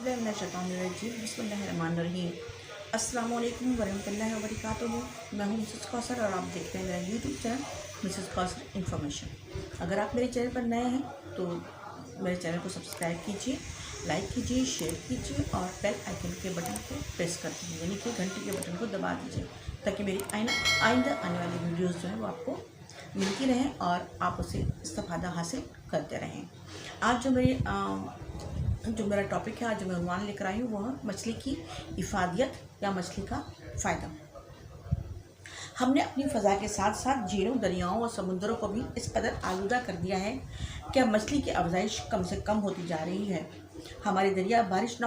औज़ुबिल्लाहिमिनश्शैतानिर्रजीम बिस्मिल्लाहिर्रहमानिर्रहीम। अस्सलामु अलैकुम वरहमतुल्लाहि वबरकातुहू। मैं हूँ मिसेस कौसर और आप देखते हैं मेरा YouTube channel Mrs Kausar information. अगर आप मेरे चैनल पर नए हैं तो मेरे चैनल को सब्सक्राइब कीजिए, लाइक कीजिए, शेयर कीजिए और बेल आइकन के बटन को प्रेस कर दीजिए, यानी कि घंटी के बटन को दबा दीजिए, ताकि मेरी आइंदा आने वाली वीडियोज़ जो है वो आपको मिलती रहें और आप उसे इस्तेफ़ादा हासिल करते रहें। आज जो मेरा टॉपिक है, आज जो मैं उन्वान लेकर आई हूँ वो है मछली की इफ़ादियत या मछली का फ़ायदा। हमने अपनी फ़ज़ा के साथ साथ झीलों, दरियाओं और समुद्रों को भी इस कदर आलूदा कर दिया है कि अब मछली की अफज़ाइश कम से कम होती जा रही है। हमारे दरिया बारिश न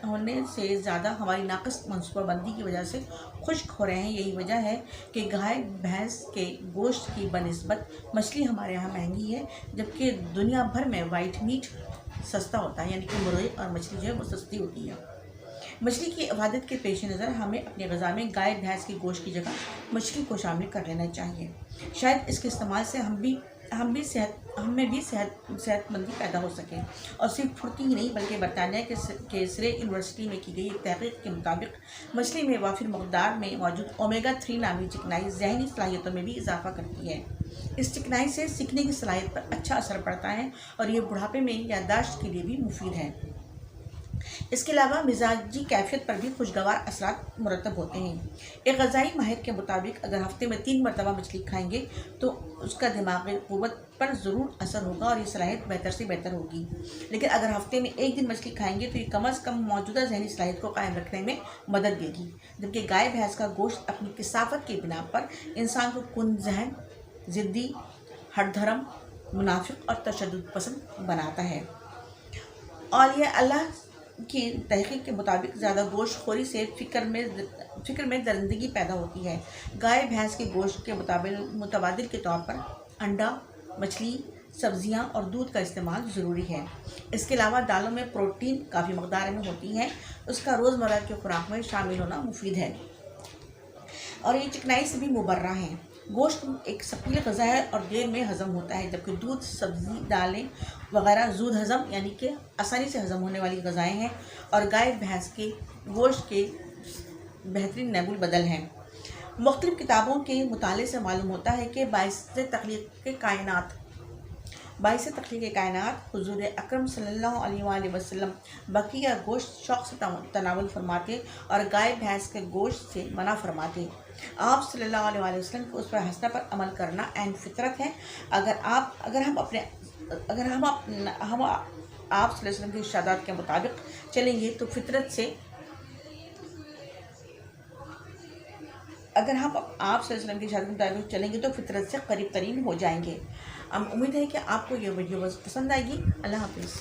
होने से ज़्यादा हमारी नाक़िस मनसूबाबंदी की वजह से खुश्क हो रहे हैं। यही वजह है कि गाय भैंस के गोश्त की बनिस्बत मछली हमारे यहाँ महंगी है, जबकि दुनिया भर में वाइट मीट सस्ता होता है, यानी कि मुर्गी और मछली जो है वो सस्ती होती है। मछली की इबादत के पेश नज़र हमें अपने ग़िज़ा में गाय भैंस के गोश्त की जगह मछली को शामिल कर लेना चाहिए। शायद इसके इस्तेमाल से हम भी सेहतमंदी पैदा हो सके। और सिर्फ फुर्ती ही नहीं, बल्कि बरतानिया के सरे यूनिवर्सिटी में की गई एक तहक़ीक़ के मुताबिक मछली में वाफिर मक़दार में मौजूद ओमेगा 3 नामी चिकनाई ज़हनी सलाहियतों में भी इजाफ़ा करती है। इस चिकनाई से सीखने की सलाहियत पर अच्छा असर पड़ता है और ये बुढ़ापे में याददाश्त के लिए भी मुफीद है। इसके अलावा मिजाजी कैफियत पर भी खुशगवार असरात मुरतब होते हैं। एक ग़ज़ाई माहिर के मुताबिक अगर हफ्ते में 3 मरतबा मछली खाएंगे तो उसका दिमागी क़ुव्वत पर ज़रूर असर होगा और ये सलाहियत बेहतर से बेहतर होगी। लेकिन अगर हफ्ते में 1 दिन मछली खाएंगे तो ये कम अज़ कम मौजूदा जहनी सलाहियत को कायम रखने में मदद देगी। जबकि गाय भैंस का गोश्त अपनी किसाफत की बिना पर इंसान को कुन ज़हन, ज़िद्दी, हठधर्म, मुनाफिक और तशद्दुद पसंद बनाता है। और यह अल्लाह की तहक़ीक़ के मुताबिक ज़्यादा गोश्त खोरी से फ़िक्र में दरिंदगी पैदा होती है। गाय भैंस के गोश्त के मुतबादिल के तौर पर अंडा, मछली, सब्ज़ियाँ और दूध का इस्तेमाल ज़रूरी है। इसके अलावा दालों में प्रोटीन काफ़ी मक़दार में होती है, उसका रोज़मर्रा की खुराक में शामिल होना मुफीद है और ये चिकनाई से भी मुबर्रा है। गोश्त एक सकील ग़िज़ा है और देर में हज़म होता है, जबकि दूध, सब्ज़ी, दालें वगैरह ज़ूद हज़म यानी कि आसानी से हज़म होने वाली ग़िज़ाएँ हैं और गाय भैंस के गोश्त के बेहतरीन नेबुल बदल हैं। मुख्तलिफ़ किताबों के मुताले से मालूम होता है कि बाइसे तख़लीक़ कायनात हुज़ूर अकरम सल्लल्लाहु अलैहि वसल्लम बकरी का गोश्त शौक़ से तनावुल फरमाते और गाय भैंस के गोश्त से मना फरमाते। आप सल्लल्लाहु अलैहि वसल्लम को उस पर हंसना पर अमल करना ऐन फितरत है। अगर आप सल्लल्लाहु अलैहि वसल्लम की इरशादात के मुताबिक चलेंगे तो फितरत से करीब तरीन हो जाएंगे। उम्मीद है कि आपको ये वीडियो पसंद आएगी। अल्लाह हाफ़िज़।